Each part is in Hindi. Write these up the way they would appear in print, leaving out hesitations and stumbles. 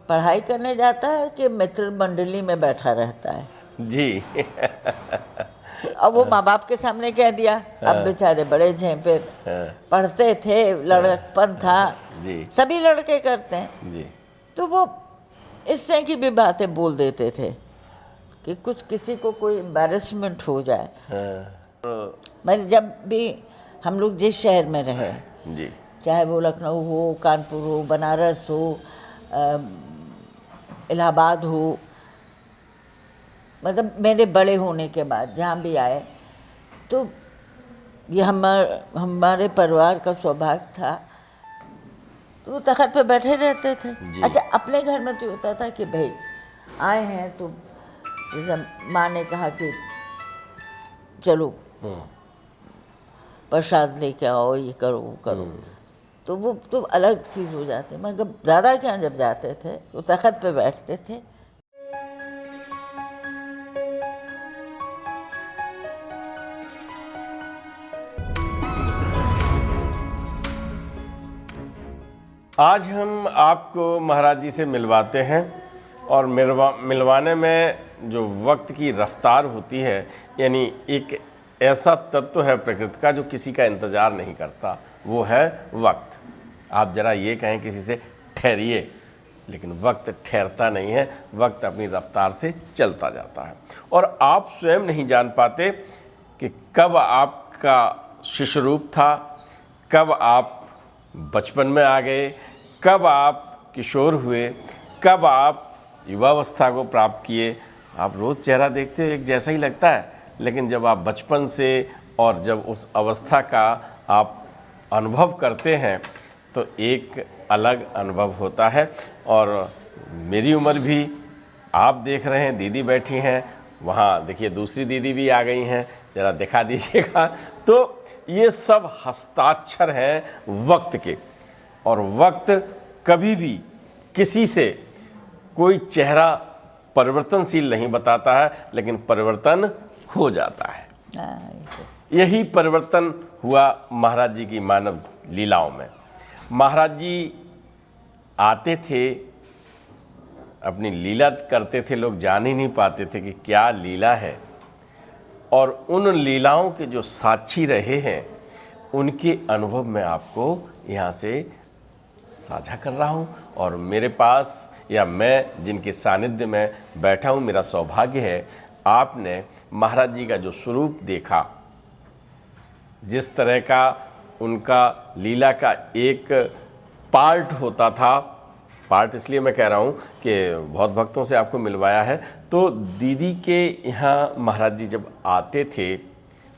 पढ़ाई करने जाता है कि मित्र मंडली में बैठा रहता है। जी। अब वो माँ बाप के सामने कह दिया, अब बेचारे बड़े झेंपे, पढ़ते थे, लड़कपन था, जी सभी लड़के करते हैं, जी। तो वो इस तरह की भी बातें बोल देते थे कि कुछ किसी को कोई एम्बैरेसमेंट हो जाए। मैं जब भी हम लोग जिस शहर में रहे, जी चाहे वो लखनऊ हो, कानपुर हो, बनारस हो, इलाहाबाद हो, मतलब मेरे बड़े होने के बाद जहाँ भी आए, तो ये हमारे परिवार का सौभाग्य था, तो वो तख़्त पे बैठे रहते थे। अच्छा, अपने घर में तो होता था कि भाई आए हैं तो जैसे माँ ने कहा कि चलो प्रसाद लेके आओ, ये करो वो करो, तो वो तो अलग चीज़ हो जाती। मगर दादा के यहाँ जब जाते थे तो तख़्त पे बैठते थे। आज हम आपको महाराज जी से मिलवाते हैं, और मिलवाने में जो वक्त की रफ्तार होती है, यानी एक ऐसा तत्व है प्रकृति का जो किसी का इंतज़ार नहीं करता, वो है वक्त। आप ज़रा ये कहें किसी से ठहरिए, लेकिन वक्त ठहरता नहीं है, वक्त अपनी रफ्तार से चलता जाता है, और आप स्वयं नहीं जान पाते कि कब आपका शिशु रूप था, कब आप बचपन में आ गए, कब आप किशोर हुए, कब आप युवावस्था को प्राप्त किए। आप रोज़ चेहरा देखते हो एक जैसा ही लगता है, लेकिन जब आप बचपन से और जब उस अवस्था का आप अनुभव करते हैं तो एक अलग अनुभव होता है। और मेरी उम्र भी आप देख रहे हैं, दीदी बैठी हैं, वहाँ देखिए दूसरी दीदी भी आ गई हैं, ज़रा दिखा दीजिएगा। तो ये सब हस्ताक्षर हैं वक्त के, और वक्त कभी भी किसी से कोई चेहरा परिवर्तनशील नहीं बताता है, लेकिन परिवर्तन हो जाता है। यही परिवर्तन हुआ महाराज जी की मानव लीलाओं में। महाराज जी आते थे, अपनी लीला करते थे, लोग जान ही नहीं पाते थे कि क्या लीला है, और उन लीलाओं के जो साक्षी रहे हैं उनके अनुभव मैं आपको यहाँ से साझा कर रहा हूँ। और मेरे पास, या मैं जिनके सानिध्य में बैठा हूँ, मेरा सौभाग्य है, आपने महाराज जी का जो स्वरूप देखा, जिस तरह का उनका लीला का एक पार्ट होता था, पार्ट इसलिए मैं कह रहा हूँ कि बहुत भक्तों से आपको मिलवाया है, तो दीदी के यहाँ महाराज जी जब आते थे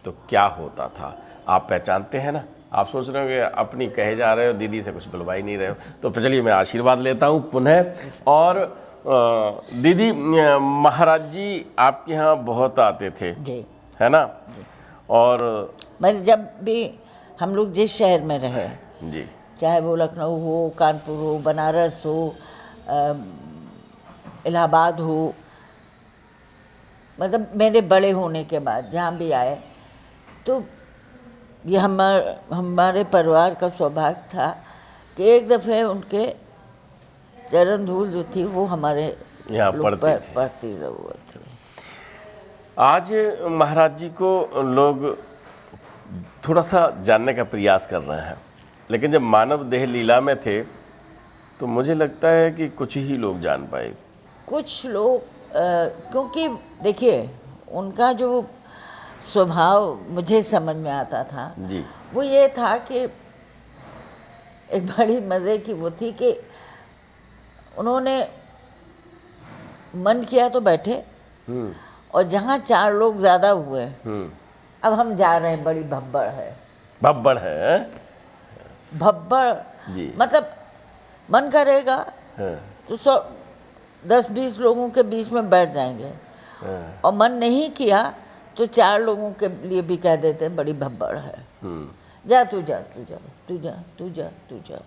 तो क्या होता था आप पहचानते हैं ना। आप सोच रहे हो कि अपनी कहे जा रहे हो, दीदी से कुछ बुलवा ही नहीं रहे हो, तो चलिए मैं आशीर्वाद लेता हूँ पुनः। और दीदी, महाराज जी आपके यहाँ बहुत आते थे जी, है ना। और मैं जब भी हम लोग जिस शहर में रहे, जी, चाहे वो लखनऊ हो, कानपुर हो, बनारस हो, इलाहाबाद हो, मतलब मेरे बड़े होने के बाद जहाँ भी आए, तो ये हमारे परिवार का सौभाग्य था कि एक दफ़े उनके चरण धूल जो थी वो हमारे यहाँ पड़ती ज़रूर थी। आज महाराज जी को लोग थोड़ा सा जानने का प्रयास कर रहे हैं, लेकिन जब मानव देह लीला में थे तो मुझे लगता है कि कुछ ही लोग जान पाए। कुछ लोग क्योंकि देखिए उनका जो स्वभाव मुझे समझ में आता था जी, वो ये था कि एक बड़ी मज़े की वो थी कि उन्होंने मन किया तो बैठे, और जहाँ 4 लोग ज़्यादा हुए, अब हम जा रहे हैं, बड़ी भब्बड़ है, भब्बड़ है, भब्बड़ जी, मतलब मन करेगा तो 10-20 लोगों के बीच में बैठ जाएंगे, और मन नहीं किया तो 4 लोगों के लिए भी कह देते हैं बड़ी भब्बड़ है, जा तू जा तू जा तू जा तू जा तू जा,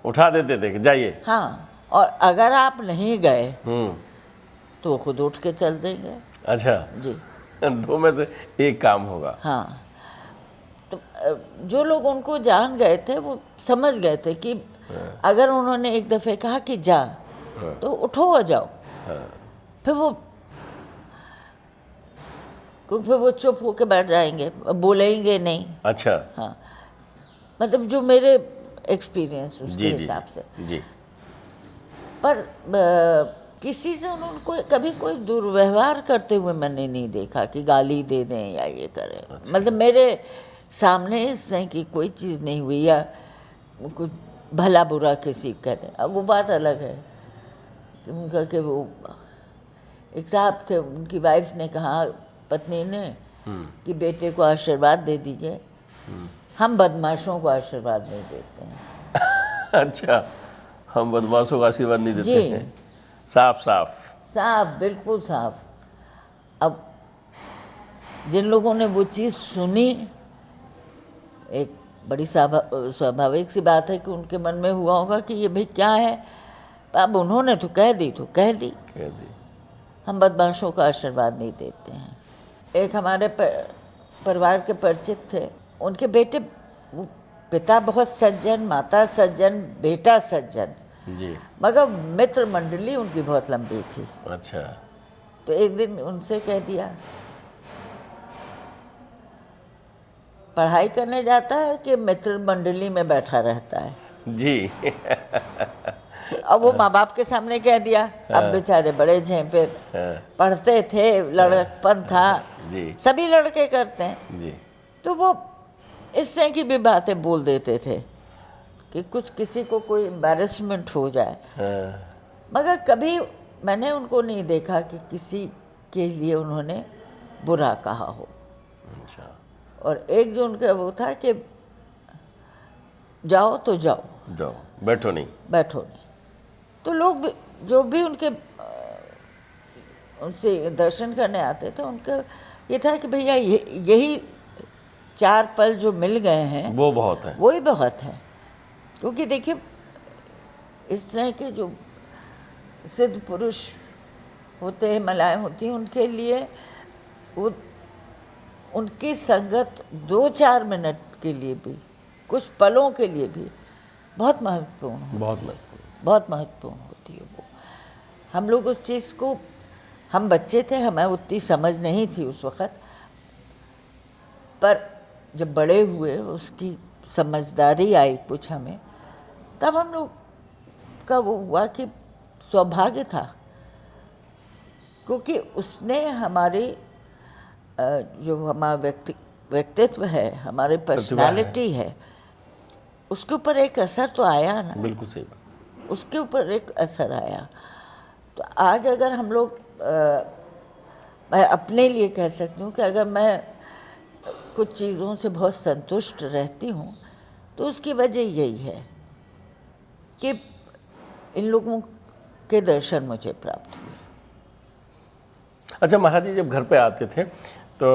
उठा देते थे कि जाइए। हाँ, और अगर आप नहीं गए तो खुद उठ के चल देंगे। अच्छा जी, 2 में से एक काम होगा। हाँ, तो जो लोग उनको जान गए थे वो समझ गए थे कि अगर उन्होंने एक दफ़े कहा कि जा, तो उठो और जाओ। फिर वो चुप होके बैठ जाएंगे, बोलेंगे नहीं। अच्छा। हाँ, मतलब जो मेरे एक्सपीरियंस उसके जी हिसाब से। जी। पर किसी से उनको कभी कोई दुर्व्यवहार करते हुए मैंने नहीं देखा कि गाली दे दें या ये करें। अच्छा। मतलब मेरे सामने इस तरह की कोई चीज़ नहीं हुई या कुछ भला बुरा किसी को कहते। अब वो बात अलग है कि उनका कि वो एक साहब थे, उनकी वाइफ ने कहा, पत्नी ने, कि बेटे को आशीर्वाद दे दीजिए, हम बदमाशों को आशीर्वाद नहीं देते हैं। अच्छा, हम बदमाशों को आशीर्वाद नहीं देते जी। हैं। साफ साफ साफ, बिल्कुल साफ। अब जिन लोगों ने वो चीज़ सुनी, एक बड़ी स्वाभाविक सी बात है कि उनके मन में हुआ होगा कि ये भाई क्या है। अब उन्होंने तो कह दी, कह दी। हम बदमाशों का आशीर्वाद नहीं देते हैं। एक हमारे परिवार के परिचित थे, उनके बेटे, वो पिता बहुत सज्जन, माता सज्जन, बेटा सज्जन, जी। मगर मित्र मंडली उनकी बहुत लंबी थी। अच्छा। तो एक दिन उनसे कह दिया, पढ़ाई करने जाता है कि मित्र मंडली में बैठा रहता है? जी। अब वो माँ बाप के सामने कह दिया। अब बेचारे बड़े झेंपे, पढ़ते थे, लड़कपन था, जी। सभी लड़के करते हैं। जी। तो वो इस तरह की भी बातें बोल देते थे कि कुछ किसी को कोई एम्बैरेसमेंट हो जाए। मगर कभी मैंने उनको नहीं देखा कि किसी के लिए उन्होंने बुरा कहा हो। अच्छा। और एक जो उनका वो था कि जाओ तो जाओ, बैठो नहीं। बैठो नहीं। तो लोग भी, जो भी उनके उनसे दर्शन करने आते थे, उनका ये था कि भैया यही 4 पल जो मिल गए हैं वो बहुत है, वही बहुत है। क्योंकि देखिए, इस तरह के जो सिद्ध पुरुष होते हैं, महिलाएं होती हैं, उनके लिए वो उनकी संगत 2-4 मिनट के लिए भी, कुछ पलों के लिए भी बहुत महत्वपूर्ण, बहुत महत्वपूर्ण होती है वो। हम लोग उस चीज़ को, हम बच्चे थे, हमें उतनी समझ नहीं थी उस वक़्त, पर जब बड़े हुए, उसकी समझदारी आई कुछ हमें, तब हम लोग का वो हुआ कि सौभाग्य था, क्योंकि उसने हमारी जो हमारा व्यक्तित्व है, हमारी पर्सनालिटी है, उसके ऊपर एक असर तो आया ना। बिल्कुल सही बात। उसके ऊपर एक असर आया। तो आज अगर हम लोग, मैं अपने लिए कह सकती हूँ कि अगर मैं कुछ चीज़ों से बहुत संतुष्ट रहती हूँ, तो उसकी वजह यही है कि इन लोगों के दर्शन मुझे प्राप्त हुए। अच्छा महाराज जी, जब घर पे आते थे तो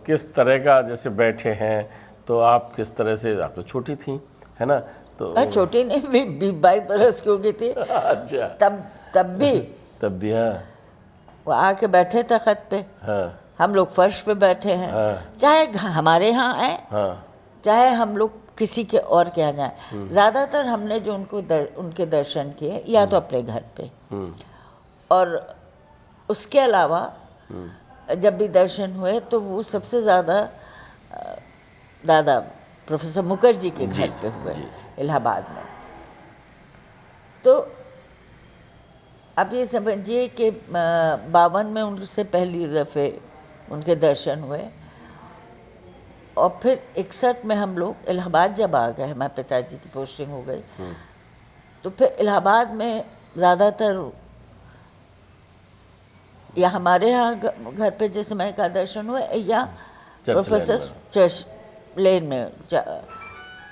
किस तरह का, जैसे बैठे हैं तो आप किस तरह से, आप तो छोटी थी, है ना? तो छोटी नहीं, 22 बरस की हो गई थी। अच्छा। तब भी हाँ। वो आके बैठे तख्त पे, हाँ। हम लोग फर्श पे बैठे हैं। हाँ। चाहे हमारे यहाँ आए, हाँ। चाहे हम लोग किसी के और के यहाँ जाए, ज़्यादातर हमने जो उनके दर्शन किए या तो अपने घर पे, और उसके अलावा जब भी दर्शन हुए तो वो सबसे ज़्यादा दादा प्रोफेसर मुखर्जी के घर पे हुए, इलाहाबाद में। तो अब ये समझिए कि 52 में उनसे पहली दफ़े उनके दर्शन हुए, और फिर 61 में हम लोग इलाहाबाद जब आ गए, हमारे पिताजी की पोस्टिंग हो गई, तो फिर इलाहाबाद में ज़्यादातर, या हमारे यहाँ घर पे जैसे मैं का दर्शन हुआ, या प्रोफेसर चर्च लेन में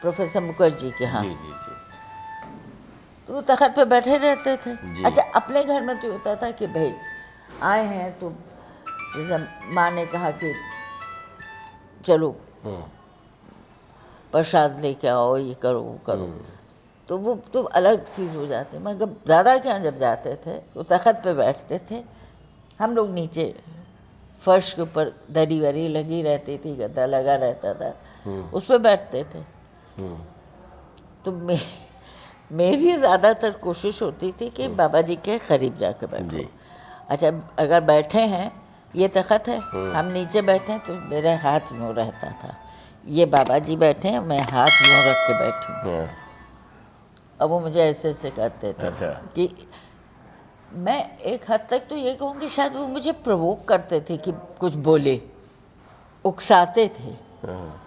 प्रोफेसर मुखर्जी के यहाँ, तो वो तख्त पे बैठे रहते थे। अच्छा, अपने घर में तो होता था कि भाई आए हैं तो जैसे माँ ने कहा कि चलो प्रसाद लेके आओ, ये करो वो करो, तो वो तो अलग चीज़ हो जाती। मगर दादा के यहाँ जब जाते थे तो तख्त पे बैठते थे, हम लोग नीचे फर्श के ऊपर दरी वरी लगी रहती थी, गद्दा लगा रहता था, उस पर बैठते थे। तो मेरी ज़्यादातर कोशिश होती थी कि बाबा जी के करीब जाकर बैठो। जी। अच्छा, अगर बैठे हैं, ये तख़त है, हम नीचे बैठे हैं तो मेरा हाथ यूँ रहता था, ये बाबा जी बैठे हैं, मैं हाथ यूँ रख के बैठी हूँ। हाँ, अब वो मुझे ऐसे ऐसे करते थे अच्छा। कि मैं एक हद तक तो ये कहूँ कि शायद वो मुझे प्रवोक करते थे कि कुछ बोले, उकसाते थे। हाँ,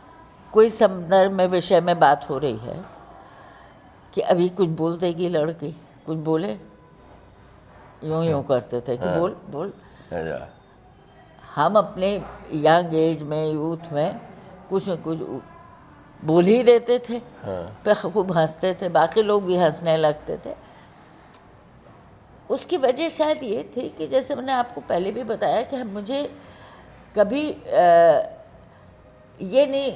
कोई संदर्भ में विषय में बात हो रही है कि अभी कुछ बोल देगी लड़की, कुछ बोले, यूँ यूँ करते थे कि बोल बोल। अच्छा। हम अपने यंग एज में, यूथ में कुछ न कुछ बोल ही देते थे, पे खूब हंसते थे, बाकी लोग भी हंसने लगते थे। उसकी वजह शायद ये थी कि जैसे मैंने आपको पहले भी बताया कि मुझे कभी ये नहीं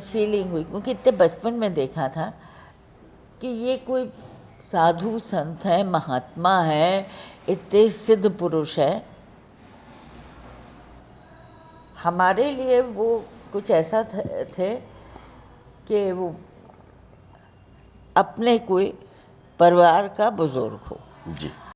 फीलिंग हुई, क्योंकि इतने बचपन में देखा था कि ये कोई साधु संत है, महात्मा है, इतने सिद्ध पुरुष है। हमारे लिए वो कुछ ऐसा थे कि वो अपने कोई परिवार का बुजुर्ग हो। जी।